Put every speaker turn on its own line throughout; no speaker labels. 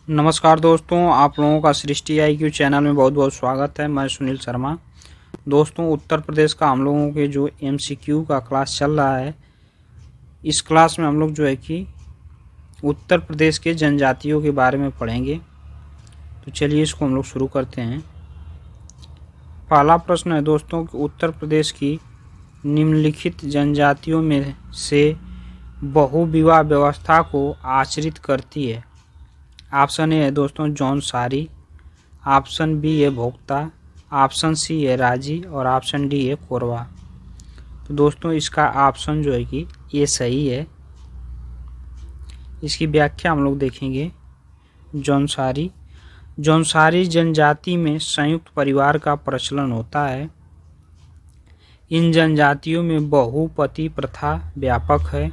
नमस्कार दोस्तों, आप लोगों का सृष्टि IQ चैनल में बहुत बहुत स्वागत है। मैं सुनील शर्मा। दोस्तों, उत्तर प्रदेश का हम लोगों के जो MCQ का क्लास चल रहा है, इस क्लास में हम लोग जो है कि उत्तर प्रदेश के जनजातियों के बारे में पढ़ेंगे। तो चलिए इसको हम लोग शुरू करते हैं। पहला प्रश्न है दोस्तों कि उत्तर प्रदेश की निम्नलिखित जनजातियों में से बहुविवाह व्यवस्था को आचरित करती है। ऑप्शन ए है दोस्तों जौनसारी, ऑप्शन बी है भोक्ता, ऑप्शन सी है राजी और ऑप्शन डी है कोरवा। तो दोस्तों इसका ऑप्शन जो है कि ये सही है। इसकी व्याख्या हम लोग देखेंगे। जौनसारी जनजाति में संयुक्त परिवार का प्रचलन होता है। इन जनजातियों में बहुपति प्रथा व्यापक है।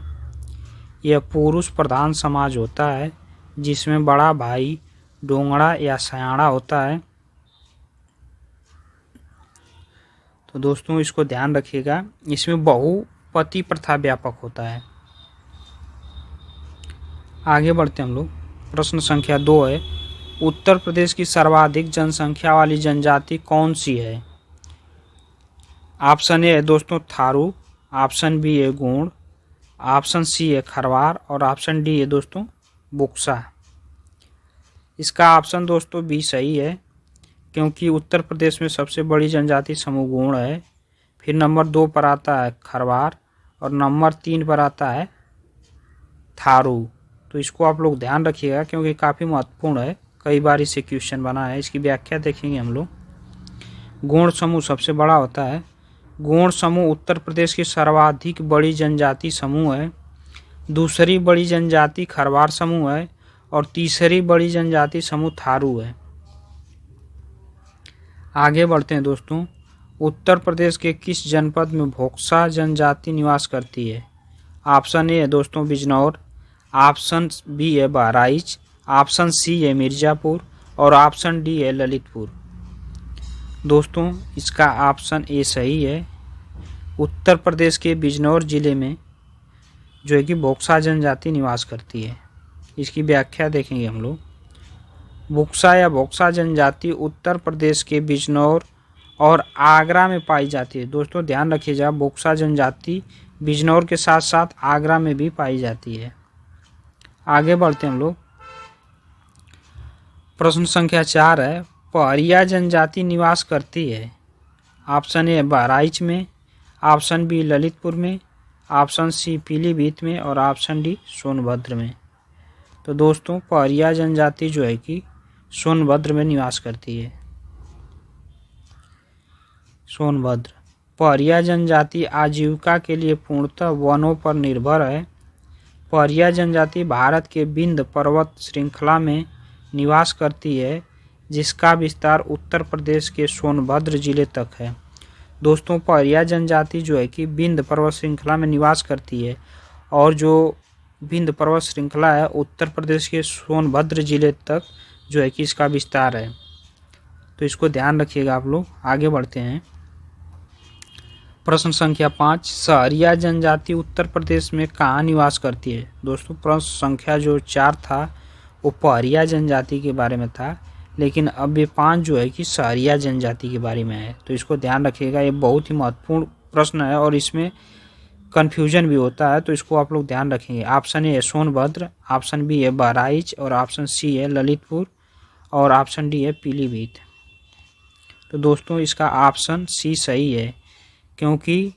यह पुरुष प्रधान समाज होता है जिसमें बड़ा भाई डोंगड़ा या सयाड़ा होता है। तो दोस्तों इसको ध्यान रखिएगा, इसमें बहुपति प्रथा व्यापक होता है। आगे बढ़ते हम लोग। प्रश्न संख्या 2 है, उत्तर प्रदेश की सर्वाधिक जनसंख्या वाली जनजाति कौन सी है? ऑप्शन ए है दोस्तों थारू, ऑप्शन बी है गोंड, ऑप्शन सी है खरवार और ऑप्शन डी है दोस्तों बुक्सा। इसका ऑप्शन दोस्तों बी सही है, क्योंकि उत्तर प्रदेश में सबसे बड़ी जनजाति समूह गोंड है। फिर नंबर 2 पर आता है खरवार और नंबर 3 पर आता है थारू। तो इसको आप लोग ध्यान रखिएगा क्योंकि काफ़ी महत्वपूर्ण है, कई बार इससे क्वेश्चन बना है। इसकी व्याख्या देखेंगे हम लोग। गोंड समूह सबसे बड़ा होता है। गोंड समूह उत्तर प्रदेश की सर्वाधिक बड़ी जनजाति समूह है। दूसरी बड़ी जनजाति खरवार समूह है और तीसरी बड़ी जनजाति समूह थारू है। आगे बढ़ते हैं दोस्तों। उत्तर प्रदेश के किस जनपद में भोक्सा जनजाति निवास करती है? ऑप्शन ए है दोस्तों बिजनौर, ऑप्शन बी है बहराइच, ऑप्शन सी है मिर्ज़ापुर और ऑप्शन डी है ललितपुर। दोस्तों इसका ऑप्शन ए सही है। उत्तर प्रदेश के बिजनौर जिले में जो है कि भोक्सा जनजाति निवास करती है। इसकी व्याख्या देखेंगे हम लोग। बुक्सा या भोक्सा जनजाति उत्तर प्रदेश के बिजनौर और आगरा में पाई जाती है। दोस्तों ध्यान रखिएगा, बुक्सा जनजाति बिजनौर के साथ साथ आगरा में भी पाई जाती है। आगे बढ़ते हैं हम लोग। प्रश्न संख्या 4 है, पहरिया जनजाति निवास करती है। ऑप्शन ए बहराइच में, ऑप्शन बी ललितपुर में, ऑप्शन सी पीलीभीत में और ऑप्शन डी सोनभद्र में। तो दोस्तों पहरिया जनजाति जो है कि सोनभद्र में निवास करती है। सोनभद्र। पहरिया जनजाति आजीविका के लिए पूर्णतः वनों पर निर्भर है। पहरिया जनजाति भारत के विंध्य पर्वत श्रृंखला में निवास करती है, जिसका विस्तार उत्तर प्रदेश के सोनभद्र जिले तक है। दोस्तों पहरिया जनजाति जो है कि विंध्य पर्वत श्रृंखला में निवास करती है और जो विंध्य पर्वत श्रृंखला है उत्तर प्रदेश के सोनभद्र जिले तक जो है कि इसका विस्तार है। तो इसको ध्यान रखिएगा आप लोग। आगे बढ़ते हैं। प्रश्न संख्या 5, सहरिया जनजाति उत्तर प्रदेश में कहाँ निवास करती है? दोस्तों प्रश्न संख्या जो 4 था वो पहरिया जनजाति के बारे में था, लेकिन अब ये 5 जो है कि सहरिया जनजाति के बारे में है। तो इसको ध्यान रखिएगा, ये बहुत ही महत्वपूर्ण प्रश्न है और इसमें कन्फ्यूजन भी होता है, तो इसको आप लोग ध्यान रखेंगे। ऑप्शन ए है सोनभद्र, ऑप्शन बी है बहराइच और ऑप्शन सी है ललितपुर और ऑप्शन डी है पीलीभीत। तो दोस्तों इसका ऑप्शन सी सही है, क्योंकि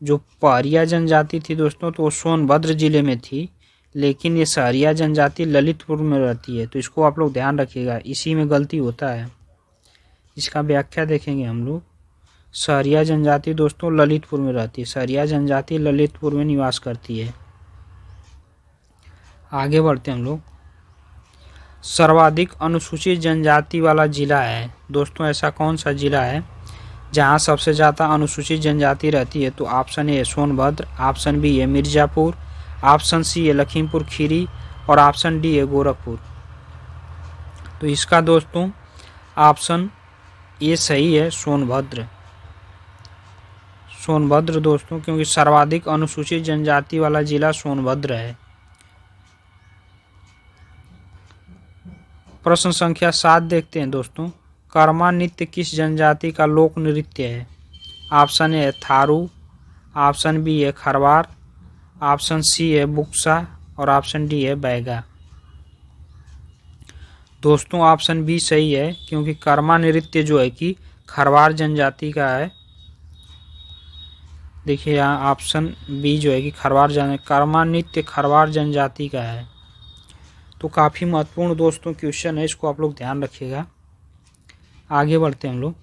जो पहरिया जनजाति थी दोस्तों तो वो सोनभद्र जिले में थी, लेकिन ये सहरिया जनजाति ललितपुर में रहती है। तो इसको आप लोग ध्यान रखिएगा, इसी में गलती होता है। इसका व्याख्या देखेंगे हम लोग। सहरिया जनजाति दोस्तों ललितपुर में रहती है। सहरिया जनजाति ललितपुर में निवास करती है। आगे बढ़ते हैं हम लोग। सर्वाधिक अनुसूचित जनजाति वाला जिला है। दोस्तों ऐसा कौन सा जिला है जहां सबसे ज़्यादा अनुसूचित जनजाति रहती है? तो ऑप्शन ए है सोनभद्र, ऑप्शन बी है मिर्ज़ापुर, ऑप्शन सी है लखीमपुर खीरी और ऑप्शन डी है गोरखपुर। तो इसका दोस्तों ऑप्शन ए सही है, सोनभद्र। सोनभद्र दोस्तों, क्योंकि सर्वाधिक अनुसूचित जनजाति वाला जिला सोनभद्र है। प्रश्न संख्या 7 देखते हैं दोस्तों। कर्मा नृत्य किस जनजाति का लोक नृत्य है? ऑप्शन ए है थारू, ऑप्शन बी है खरवार, ऑप्शन सी है बुक्सा और ऑप्शन डी है बैगा। दोस्तों ऑप्शन बी सही है, क्योंकि कर्मा नृत्य जो है कि खरवार जनजाति का है। देखिए यहाँ ऑप्शन बी जो है कि कर्मा नृत्य खरवार जनजाति का है। तो काफ़ी महत्वपूर्ण दोस्तों क्वेश्चन है, इसको आप लोग ध्यान रखिएगा। आगे बढ़ते हैं हम लोग।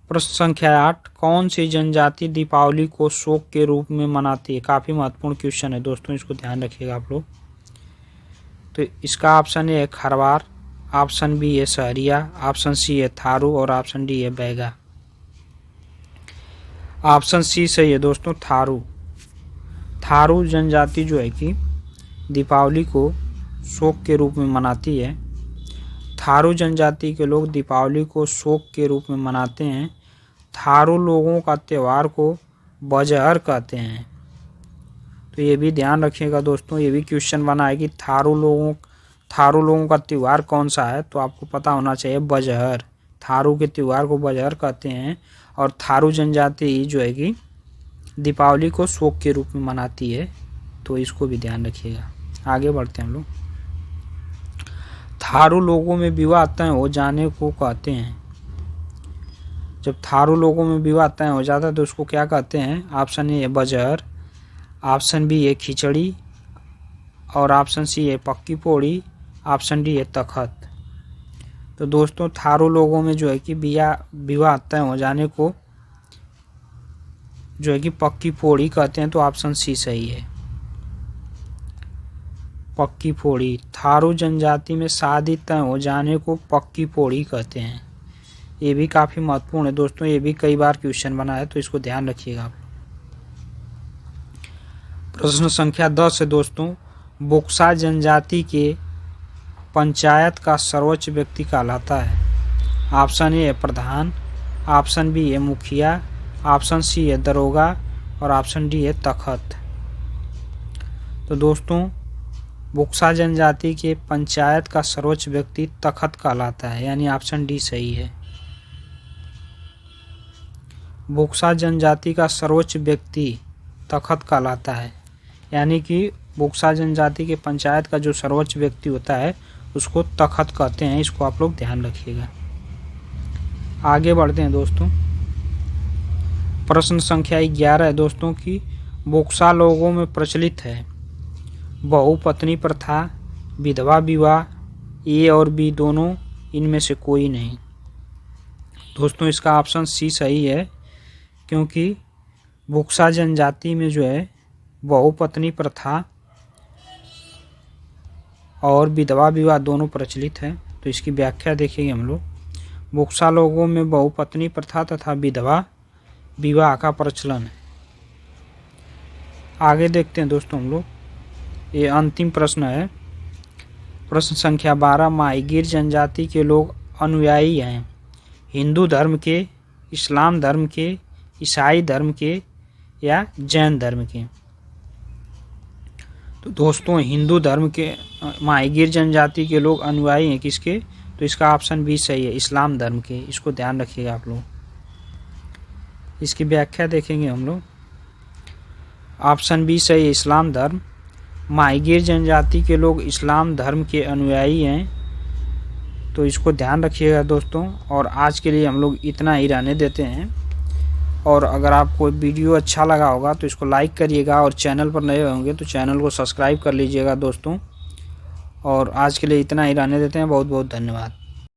प्रश्न संख्या 8, कौन सी जनजाति दीपावली को शोक के रूप में मनाती है? काफ़ी महत्वपूर्ण क्वेश्चन है दोस्तों, इसको ध्यान रखिएगा आप लोग। तो इसका ऑप्शन ए है खरवार, ऑप्शन बी है सहरिया, ऑप्शन सी है थारू और ऑप्शन डी है बैगा। ऑप्शन सी सही है दोस्तों, थारू। थारू जनजाति जो है कि दीपावली को शोक के रूप में मनाती है। थारू जनजाति के लोग दीपावली को शोक के रूप में मनाते हैं। थारू लोगों का त्यौहार को बजहर कहते हैं। तो ये भी ध्यान रखिएगा दोस्तों, ये भी क्वेश्चन बना है कि थारू लोगों का त्यौहार कौन सा है, तो आपको पता होना चाहिए बजहर। थारू के त्यौहार को बजहर कहते हैं और थारू जनजाति जो है कि दीपावली को शोक के रूप में मनाती है। तो इसको भी ध्यान रखिएगा। आगे बढ़ते हैं हम लोग। थारू लोगों में विवाह तय हो जाने को कहते हैं। जब थारू लोगों में विवाह तय हो जाता है तो उसको क्या कहते हैं? ऑप्शन ए है बजहर, ऑप्शन बी है खिचड़ी और ऑप्शन सी है पक्की पोड़ी, ऑप्शन डी है तखत। तो दोस्तों थारू लोगों में जो है कि विवाह तय हो जाने को जो है कि पक्की पोड़ी कहते हैं। तो ऑप्शन सी सही है, पक्की पोड़ी। थारू जनजाति में शादी तय हो जाने को पक्की पोड़ी कहते हैं। ये भी काफ़ी महत्वपूर्ण है दोस्तों, ये भी कई बार क्वेश्चन बना है, तो इसको ध्यान रखिएगा आप। प्रश्न संख्या 10 है दोस्तों। बुक्सा जनजाति के पंचायत का सर्वोच्च व्यक्ति कहलाता है। ऑप्शन ए है प्रधान, ऑप्शन बी है मुखिया, ऑप्शन सी है दरोगा और ऑप्शन डी है तखत। तो दोस्तों बुक्सा जनजाति के पंचायत का सर्वोच्च व्यक्ति तखत कहलाता है, यानी ऑप्शन डी सही है। बुक्सा जनजाति का सर्वोच्च व्यक्ति तखत कहलाता है, यानी कि बुक्सा जनजाति के पंचायत का जो सर्वोच्च व्यक्ति होता है उसको तखत कहते हैं। इसको आप लोग ध्यान रखिएगा। आगे बढ़ते हैं दोस्तों। प्रश्न संख्या 11 है दोस्तों कि बुक्सा लोगों में प्रचलित है बहुपत्नी प्रथा, विधवा विवाह, ए और बी दोनों, इनमें से कोई नहीं। दोस्तों इसका ऑप्शन सी सही है, क्योंकि बुक्सा जनजाति में जो है बहुपत्नी प्रथा और विधवा विवाह दोनों प्रचलित है। तो इसकी व्याख्या देखेंगे हम लोग। बुक्सा लोगों में बहुपत्नी प्रथा तथा विधवा विवाह का प्रचलन है। आगे देखते हैं दोस्तों हम लोग। ये अंतिम प्रश्न है, प्रश्न संख्या 12। माहीगीर जनजाति के लोग अनुयायी हैं हिंदू धर्म के, इस्लाम धर्म के, ईसाई धर्म के या जैन धर्म के? तो दोस्तों हिंदू धर्म के माहीगीर जनजाति के लोग अनुयायी हैं किसके? तो इसका ऑप्शन बी सही है, इस्लाम धर्म के। इसको ध्यान रखिएगा आप लोग। इसकी व्याख्या देखेंगे हम लोग। ऑप्शन बी सही है, इस्लाम धर्म। माहीगीर जनजाति के लोग इस्लाम धर्म के अनुयायी हैं। तो इसको ध्यान रखिएगा दोस्तों। और आज के लिए हम लोग इतना ही रहने देते हैं। और अगर आपको वीडियो अच्छा लगा होगा तो इसको लाइक करिएगा, और चैनल पर नए होंगे तो चैनल को सब्सक्राइब कर लीजिएगा दोस्तों। और आज के लिए इतना ही रहने देते हैं। बहुत बहुत धन्यवाद।